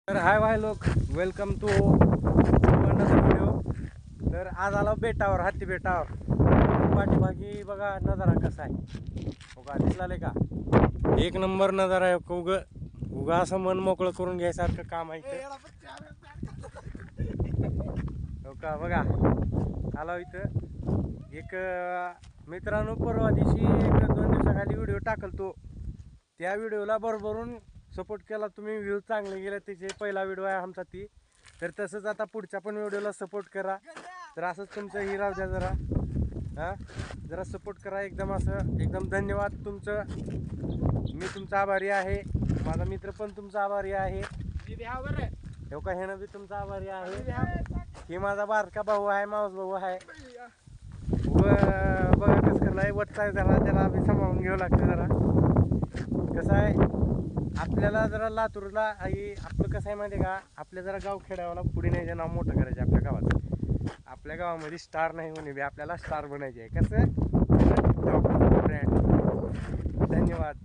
तर हाय लोक, welcome to video. तर आज आलो बेटावर, हत्ती बेटावर. पाठीमागी बघा नजारा कसा आहे, बघा दिसलाले का? एक नंबर नजारा आहे. उगा असं मन मोकळं करून घ्यायसारखं काम आहे इथं. हो का, बघा आलो इथं. एक मित्रांनो परवा दिवशी 1-2 दिवसाखाली व्हिडिओ टाकलतो. त्या व्हिडिओला भरभरून सपोर्ट केला तुम्ही, व्ह्यू चांगले गेले. त्याचे पहिला व्हिडिओ आहे आमचा ती. तर तसंच आता पुढच्या पण व्हिडिओला सपोर्ट करा. तर असंच तुमचं ही राहू द्या जरा, हां जरा सपोर्ट करा. एकदम धन्यवाद तुमचं. मी तुमचा आभारी आहे. माझा मित्र पण तुमचा आभारी आहे. हो का, ह्यानं बी तुमचा आभारी आहे. हे माझा बारका भाऊ आहे, मावस भाऊ आहे. बघा कसं करलाय, वच्चा आहे जरा, त्याला बी सांभाळून घ्यावं लागतं जरा. कसं आहे, आपल्याला जरा लातूरला आपलं कसं आहे माहिती आहे का, आपल्या जरा गाव खेड्यावाला पुढे न्यायचं, नाव मोठं करायचं आपल्या गावाचं. आपल्या गावामध्ये स्टार नाही म्हणे बी, आपल्याला स्टार बनायचे आहे. कसं ब्रँड. धन्यवाद.